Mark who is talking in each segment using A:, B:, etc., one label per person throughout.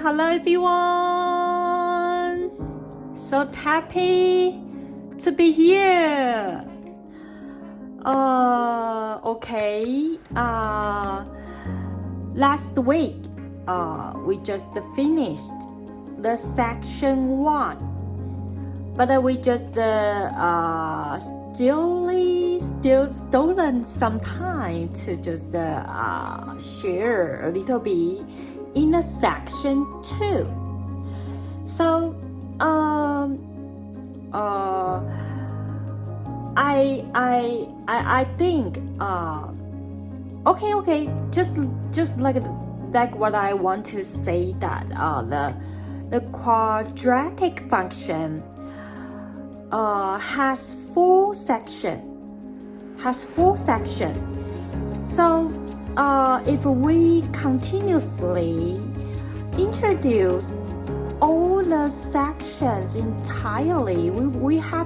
A: hello everyone. So happy to be here. Okay. Last week, we just finished the section 1, but we just still stolen some time to just share a little bit in the section 2. So I think okay, just like what I want to say, that the quadratic function has four sections. So if we continuously introduce all the sections entirely, we are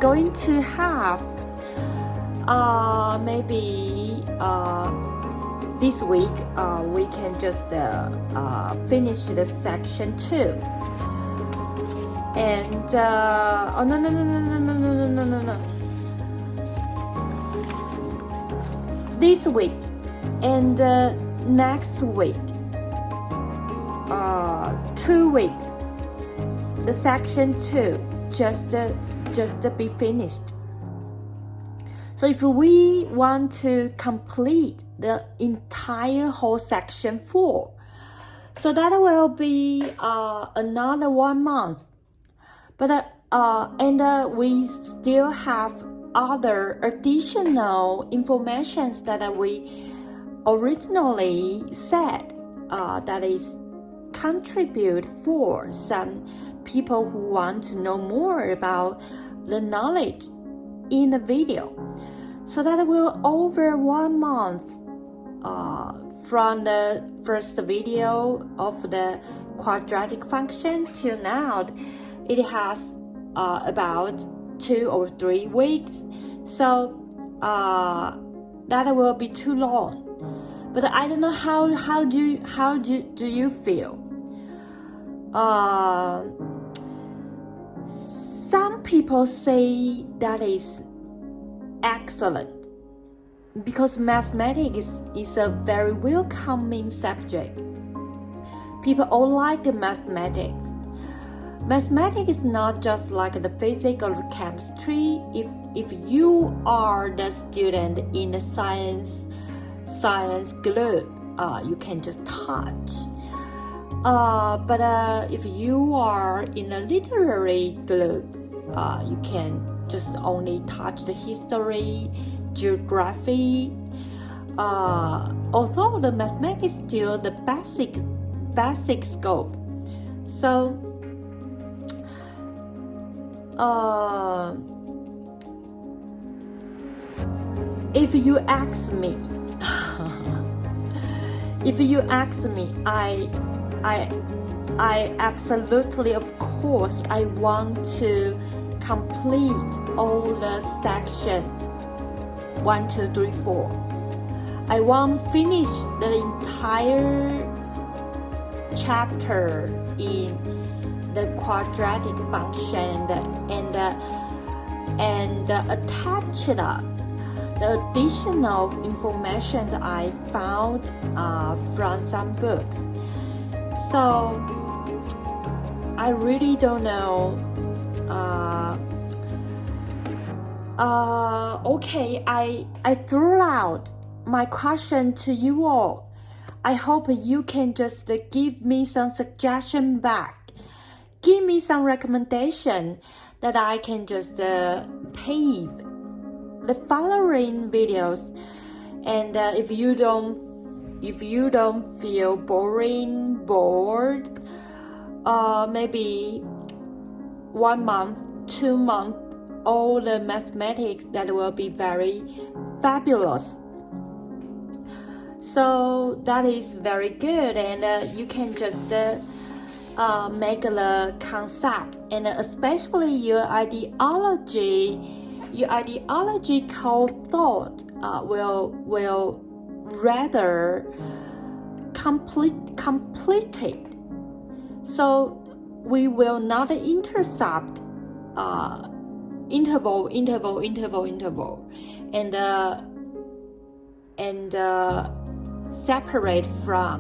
A: going to have maybe this week we can just finish the section 2. And oh no, this week and next week, 2 weeks, the section 2 just be finished. So if we want to complete the entire whole section 4, so that will be another 1 month. But and we still have other additional informations that we originally said that is contribute for some people who want to know more about the knowledge in the video. So that will over 1 month from the first video of the quadratic function till now. It has about 2 or 3 weeks, so that will be too long. But I don't know how do you feel? Some people say that is excellent because mathematics is a very welcoming subject. People all like mathematics. Mathematics is not just like the physics or the chemistry. If you are the student in the science group, you can just touch. But if you are in a literary group, you can just only touch the history, geography. Although the mathematics is still the basic scope. So if you ask me, I absolutely, of course, I want to complete all the section 1, 2, 3, 4. I want to finish the entire chapter in the quadratic function and attach the additional information I found from some books. So I really don't know. Okay, I threw out my question to you all. I hope you can just give me some suggestion back. Give me some recommendation that I can just pave the following videos. And if you don't feel bored, maybe 1 month, 2 months, all the mathematics, that will be very fabulous. So that is very good, and you can just make the concept, and especially your ideological thought will rather completed. So we will not intercept interval, and separate from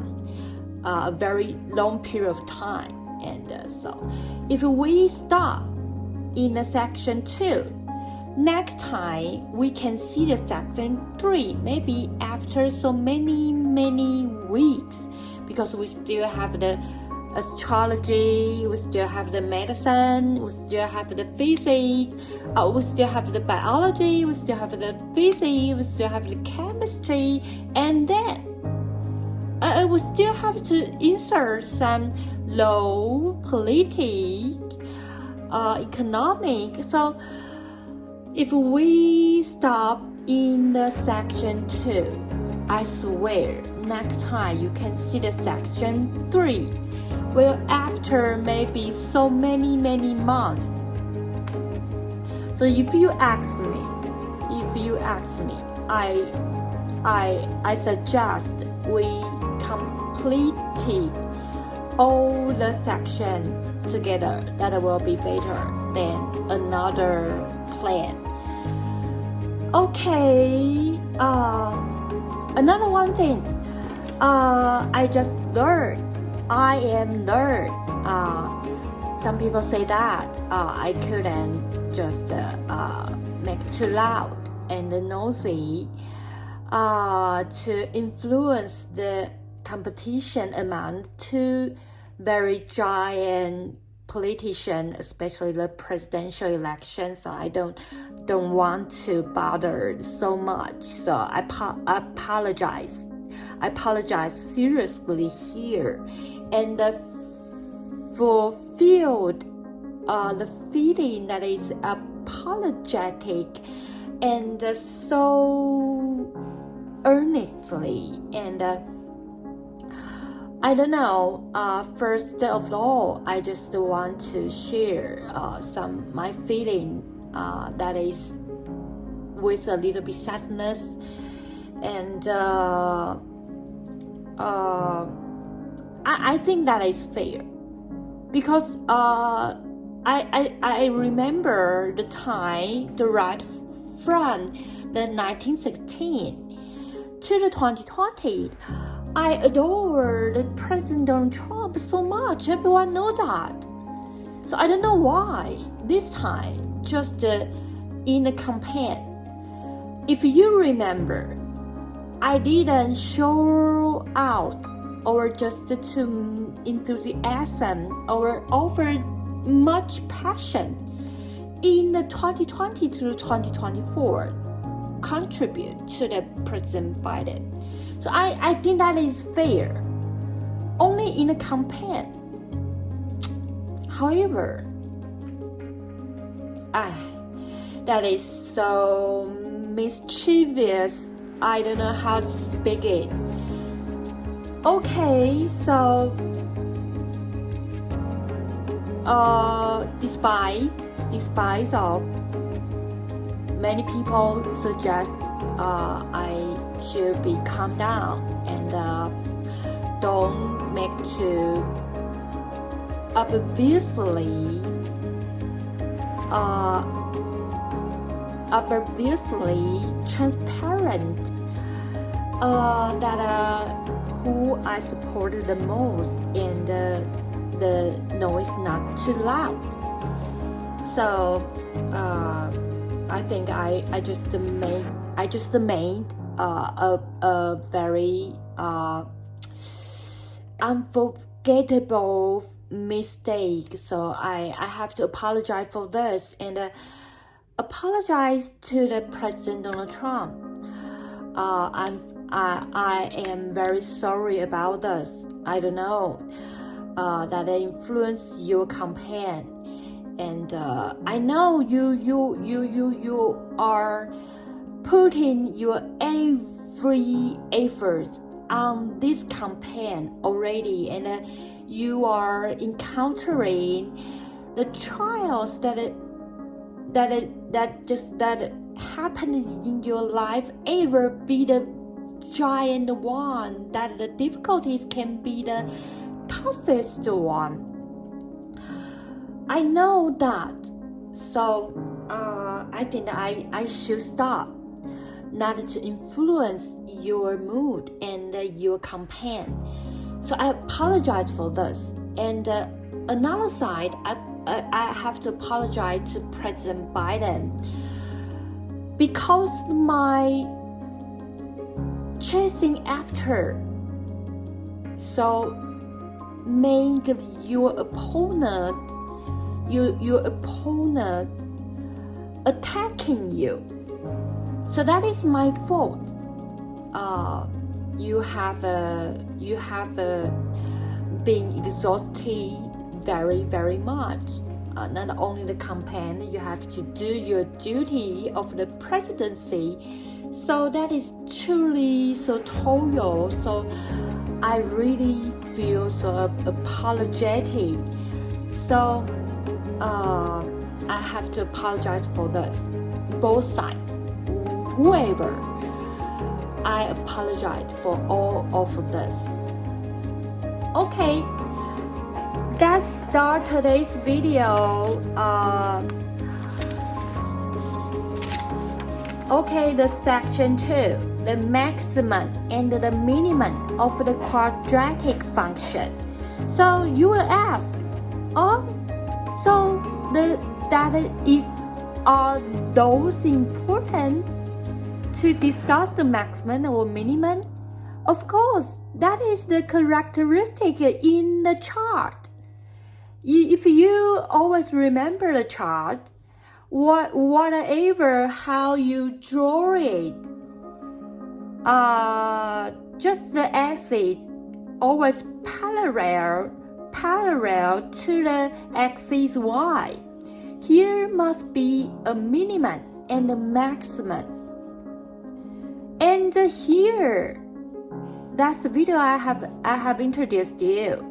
A: a very long period of time. And so if we stop in the section 2, next time we can see the section 3 maybe after so many weeks, because we still have the astrology, we still have the medicine, we still have the physics, we still have the biology, we still have the physics, we still have the chemistry, and then we still have to insert some law, politics, economic. So if we stop in the section 2, I swear next time you can see the section 3. Well, after maybe so many months. So if you ask me, I suggest we completed all the sections together. That will be better than another plan. Okay. Another one thing. I just learned. I am learned. Some people say that I couldn't just make too loud and noisy to influence the competition among two very giant politicians, especially the presidential election. So I don't want to bother so much. So I apologize. I apologize seriously here, and fulfilled the feeling that is apologetic and so earnestly. And I don't know. First of all, I just want to share my feeling that is with a little bit sadness, and I think that is fair, because I remember the time, the right from the 1916 to the 2020. I adore the President Donald Trump so much. Everyone knows that. So I don't know why this time, just in the campaign. If you remember, I didn't show out or just to enthusiasm or offer much passion in the 2020 to 2024 contribute to the President Biden. So I think that is fair. Only in a campaign. However, that is so mischievous. I don't know how to speak it. Okay, so despite of many people suggest I should be calm down and don't make too obviously transparent that who I supported the most, and the noise not too loud. So I think I just made a very unforgettable mistake. So I have to apologize for this, and apologize to the President Donald Trump. I am very sorry about this. I don't know that influenced your campaign, and I know you are putting your every effort on this campaign already, and you are encountering the trials that happened in your life ever be the giant one, that the difficulties can be the toughest one. I know that. So I think I should stop, not to influence your mood and your campaign. So I apologize for this. And another side, I have to apologize to President Biden, because my chasing after, so make your opponent attacking you. So that is my fault. You have been exhausted very, very much. Not only the campaign, you have to do your duty of the presidency. So that is truly so toil. So I really feel so apologetic. So I have to apologize for this. Both sides, whoever, I apologize for all of this. Okay, let's start today's video. Okay, the section 2, the maximum and the minimum of the quadratic function. So you will ask, so are those important to discuss the maximum or minimum? Of course, that is the characteristic in the chart. If you always remember the chart, whatever how you draw it, just the axis always parallel to the axis y. Here must be a minimum and a maximum. And here, that's the video I have introduced you.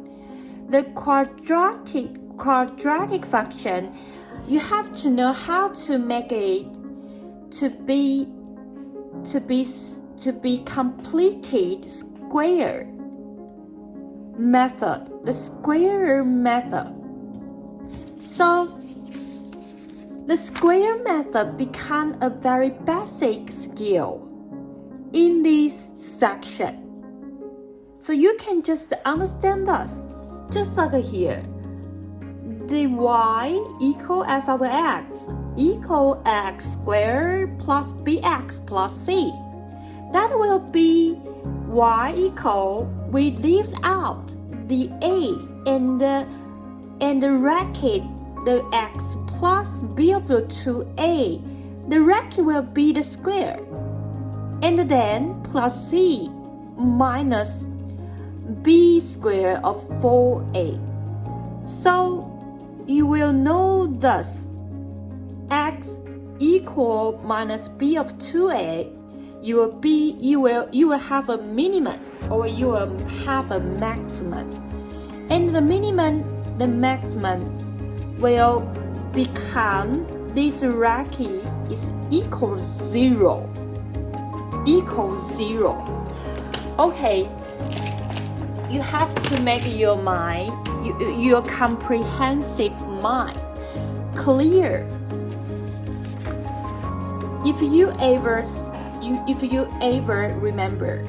A: The quadratic function, you have to know how to make it to be completed square method, the square method. So the square method become a very basic skill in this section. So you can just understand this, just like here. The y equal f of x equal x squared plus bx plus c. That will be y equal, we leave out the a and the bracket, the x plus b of the 2a. The bracket will be the square. And then plus c minus b squared of 4a. So you will know thus x equal minus b of 2a, you will have a minimum or you will have a maximum. And the minimum, the maximum will become this bracket is equal 0. Okay, you have to make your mind, your comprehensive mind clear. If you ever remember,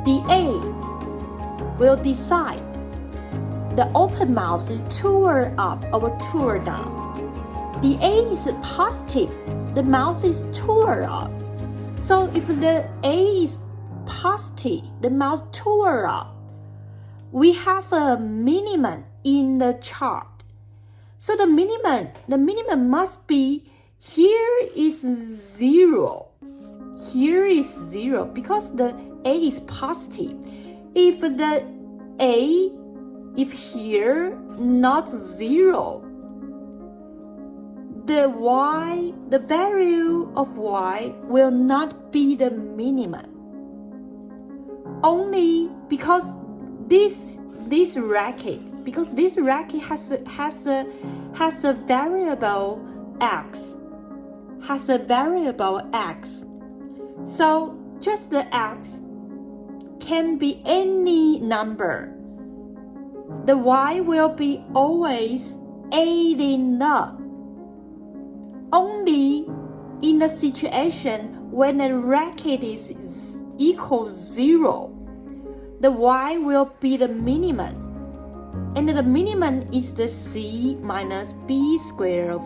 A: the A will decide the open mouth is toward up or toward down. The A is positive, the mouth is toward up. So if the A is positive, the mouth toward up, we have a minimum in the chart. So the minimum must be, here is 0. Here is 0 because the A is positive. If the A, if here not 0, the y, the value of y will not be the minimum. Only because this bracket, because this bracket has a variable x, So just the x can be any number. The y will be always adding up. Only in the situation when the bracket is equals 0, the y will be the minimum. And the minimum is the c minus b squared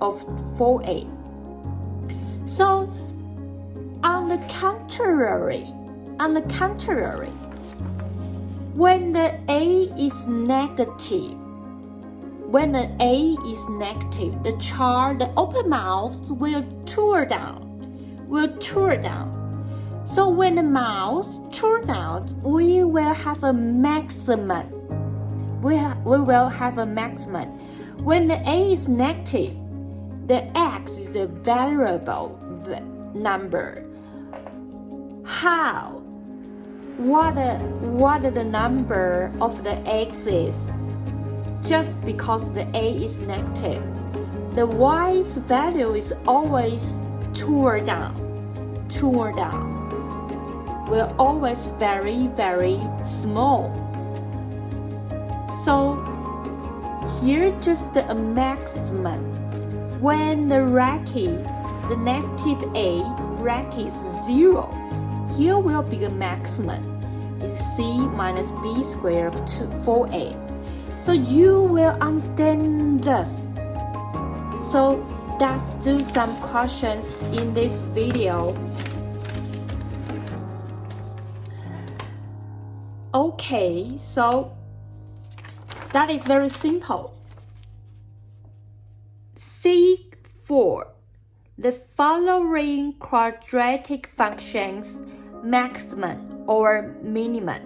A: of 4a. So on the contrary, when the a is negative, the open mouth will turn down. So when the mouth turns down, we will have a maximum. We will have a maximum. When the a is negative, the x is the variable number. How? What the number of the x is? Just because the a is negative, the y's value is always turned down. Will always very, very small. So here just a maximum. When the bracket, the negative a bracket is 0, here will be the maximum. Is c minus b squared of 4a. So you will understand this. So let's do some questions in this video. Okay, so that is very simple. Seek for the following quadratic functions maximum or minimum.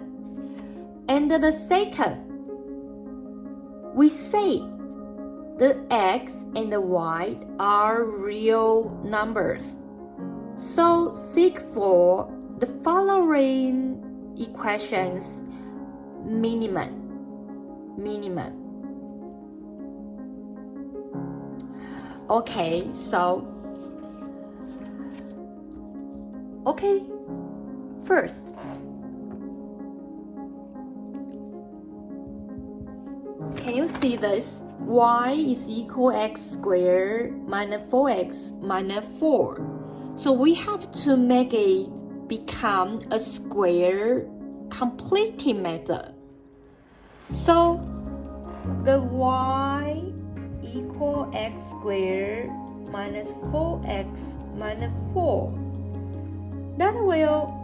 A: And the second, we say the x and the y are real numbers. So seek for the following equations minimum. Okay, so first, can you see this? Y is equal x squared minus 4x minus 4. So we have to make it become a square completing method. So the y equal x squared minus 4x minus 4. That will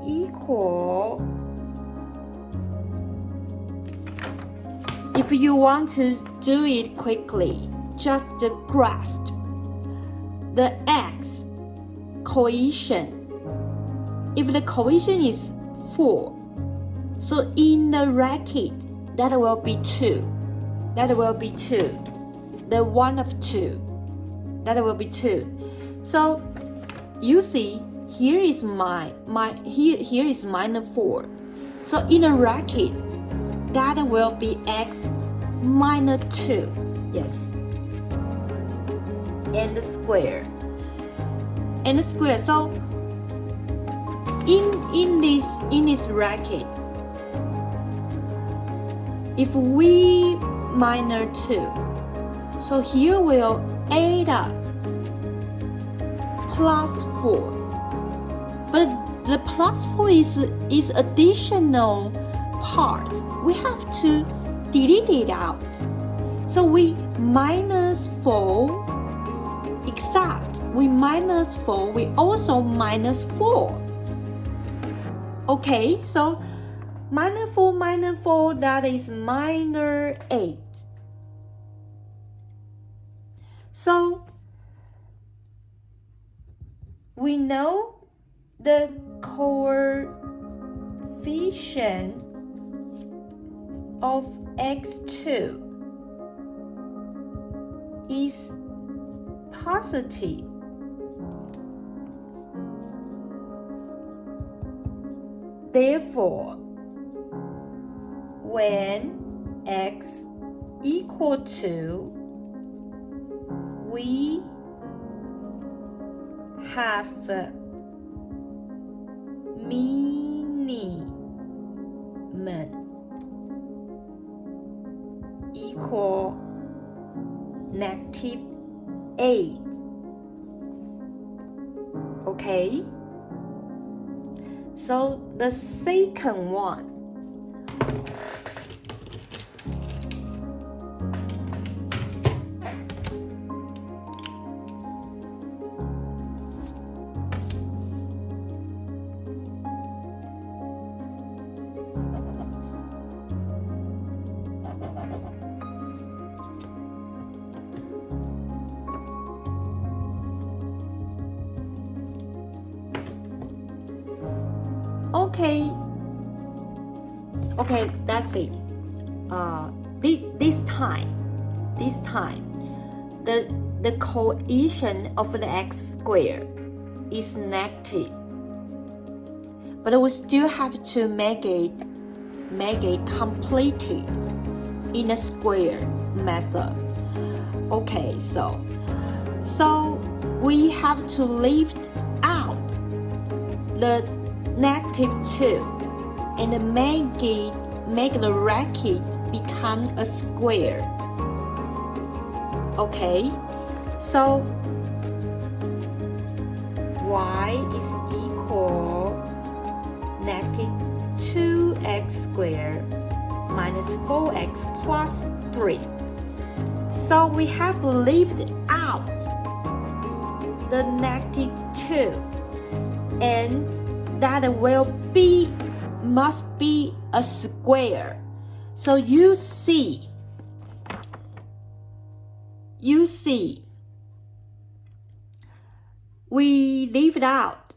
A: equal, if you want to do it quickly, just grasp the x coefficient. If the coefficient is 4, so in the bracket, that will be 2. The 1 of 2. That will be 2. So you see, here is here is minus 4. So in a bracket, that will be x minus 2. Yes. And the square. So in this bracket, if we minus 2, so here will add up plus 4. But the plus 4 is additional part. We have to delete it out. So we minus 4, except we minus 4, we also minus 4. Okay, so minus 4, that is minus 8. So we know the coefficient of x2 is positive. Therefore, when x equal to, we have equal negative 8. Okay, so the second one, okay, that's it. This time, the coefficient of the x squared is negative, but we still have to make it completed in a square method. Okay, so we have to leave out the negative 2 and make the bracket become a square. Okay, so y is equal negative 2x squared minus 4x plus 3. So we have left out the negative 2, and that must be a square. So you see, we leave it out.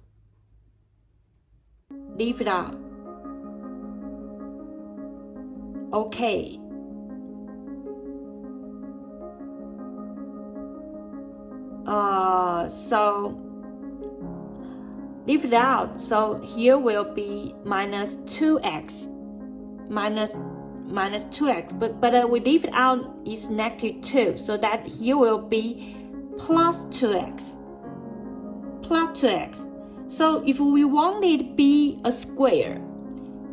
A: Okay. So leave it out. So here will be minus 2x, but we leave it out is negative 2, so that here will be plus 2x. So if we want it to be a square,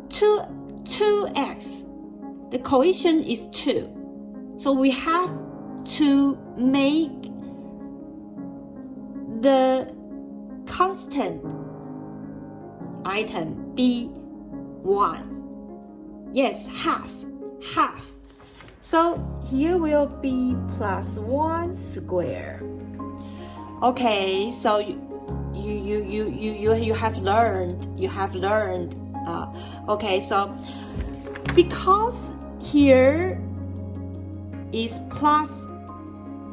A: 2x, the coefficient is 2, so we have to make the constant item be 1. Yes, half. So here will be plus 1 square. Okay, so you have learned. Okay, so because here is plus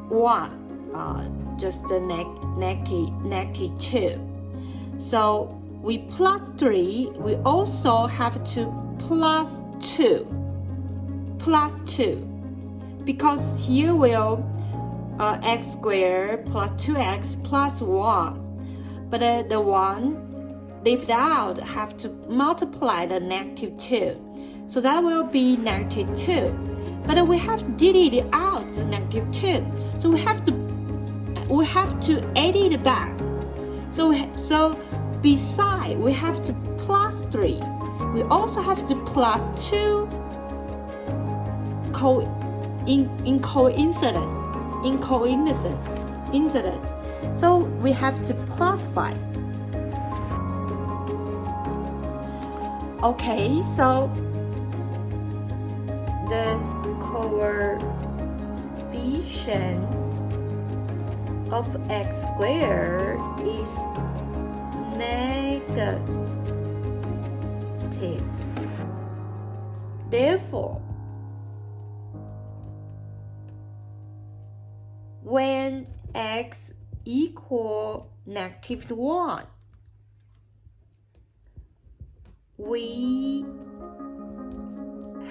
A: 1, just the negative 2. So we plus 3, we also have to plus 2, because here will x squared plus 2x plus 1, but the 1 left out have to multiply the negative 2, so that will be negative 2, but we have deleted out the negative 2, so we have to add it back. So beside we have to plus 3, we also have to plus 2 in coincidence. So we have to plus 5. Okay, so the coefficient of x squared is negative. Therefore, when x equal negative 1, we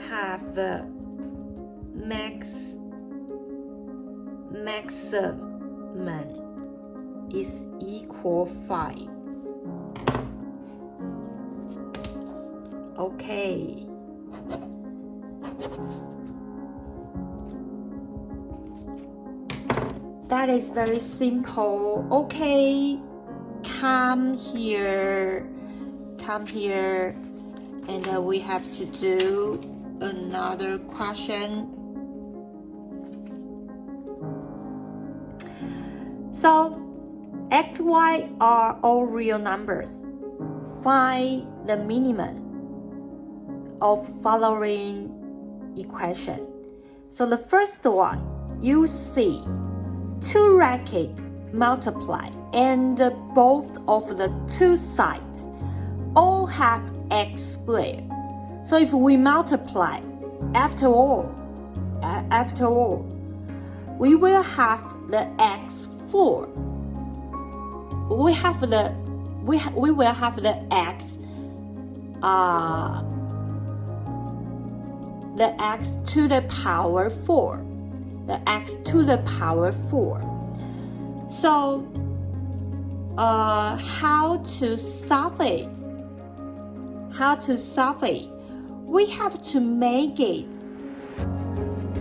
A: have maximum is equal 5. Okay. That is very simple. Okay, come here. come here and we have to do another question. So x, y are all real numbers. Find the minimum of following equation. So the first one, you see two rackets multiply and both of the two sides all have x squared. So if we multiply, after all, we will have the x4. We will have the x to the power 4. The x to the power 4. So how to solve it? We have to make it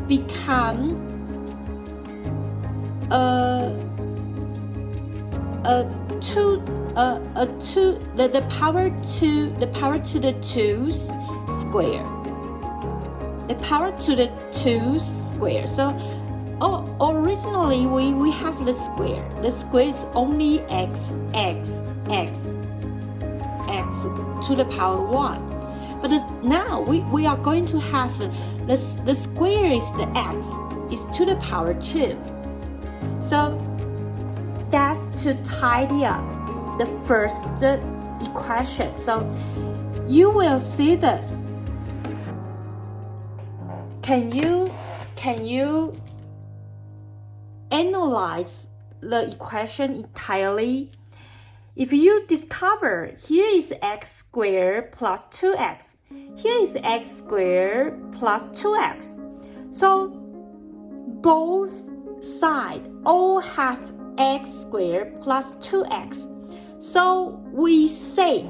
A: become the power to the 2 square. The power to the 2 square. So originally we have the square. The square is only x to the power 1. But now we are going to have the square is the x is to the power 2. So that's to tidy up the first equation. So you will see this. Can you analyze the equation entirely? If you discover here is x squared plus 2x, here is x squared plus 2x. So both sides all have x squared plus 2x. So we said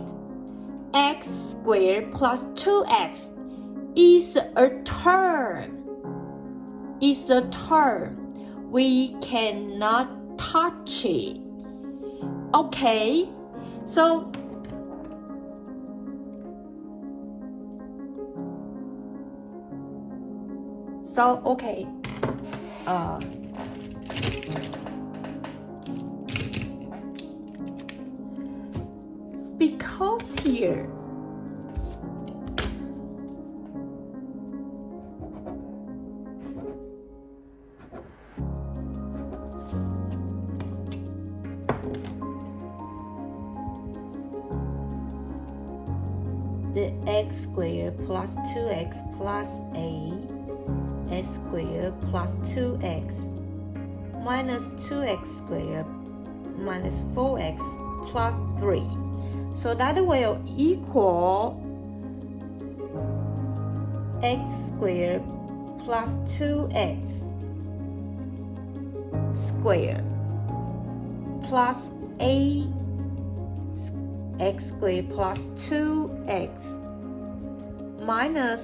A: x squared plus 2x is a term. We cannot touch it. Okay, so okay. Because here the x squared plus 2x plus x squared plus 2x minus 2x squared minus 4x plus 3. So that will equal x squared plus 2x squared plus x squared plus 2x minus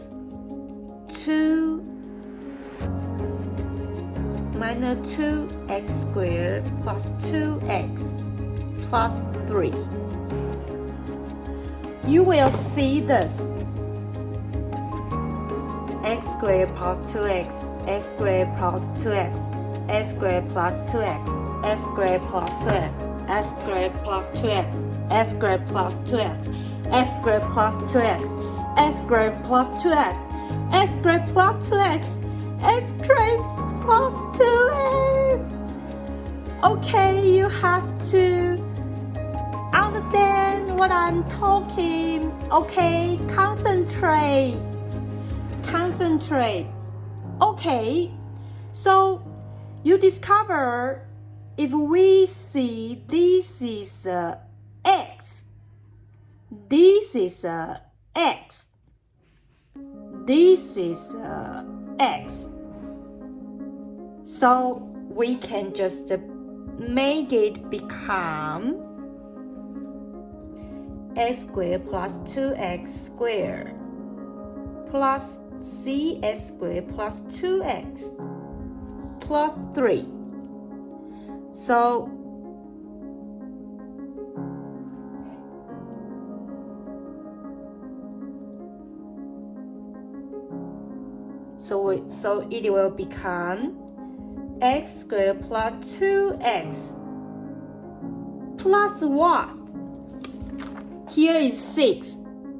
A: 2x squared plus 2x plus 3. You will see this x squared plus 2x, x squared plus 2x, x squared plus 2x, x squared plus 2x, x squared plus 2x, x squared plus 2x, x squared plus 2x, x squared plus 2x, x squared plus 2x, x squared plus 2x. Okay, you have to understand what I'm talking. Okay, concentrate. Okay, so you discover if we see this is x, this is x, this is x, so we can just make it become x squared plus 2x squared plus cx squared plus 2x plus 3. So So it will become x squared plus 2x plus what? Here is 6.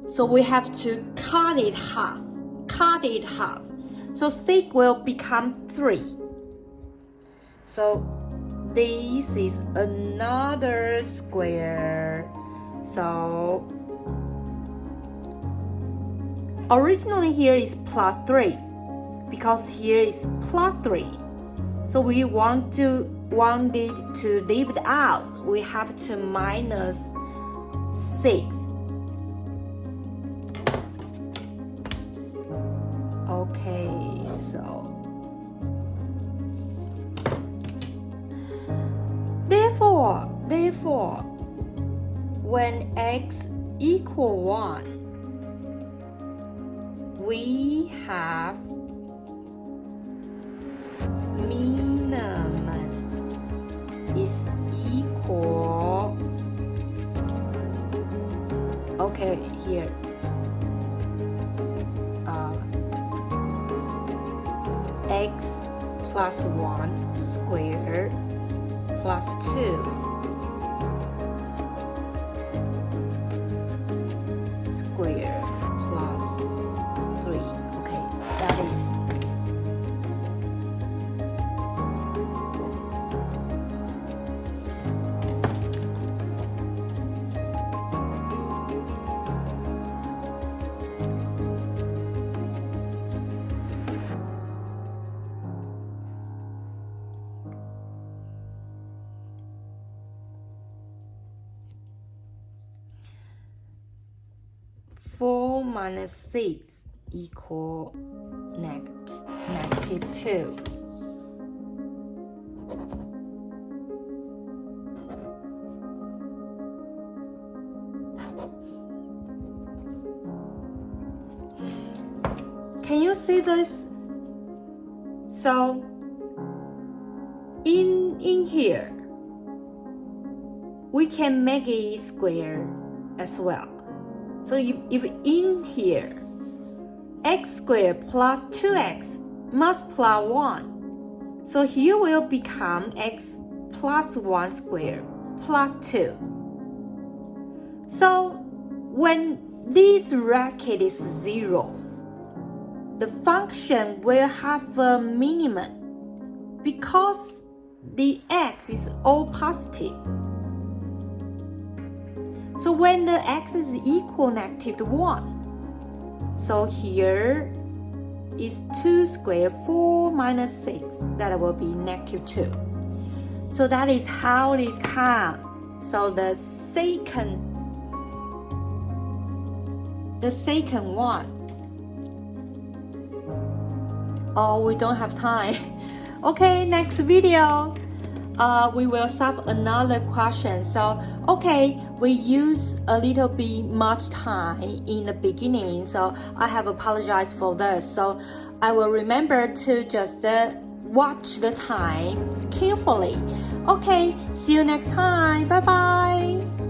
A: So we have to cut it half. So 6 will become 3. So this is another square. So originally here is plus 3 because here is plus 3. So we want it to leave it out. We have to minus 6. Okay, so therefore when x equal 1, we have minimum is equal, okay, here x plus 1 squared plus 2 squared plus 3. Okay, that is four minus 6 equal negative 2. Can you see this? So in here we can make a square as well. So if in here x squared plus 2x multiply 1, so here will become x plus 1 squared plus 2. So when this bracket is 0, the function will have a minimum because the x is all positive. So when the x is equal negative 1, so here is 2 squared, 4 minus 6, that will be negative 2. So that is how it comes. So the second one. Oh, we don't have time. Okay, next video. We will solve another question. So, okay, we use a little bit much time in the beginning, so I have apologized for this. So, I will remember to just watch the time carefully. Okay, see you next time. Bye bye.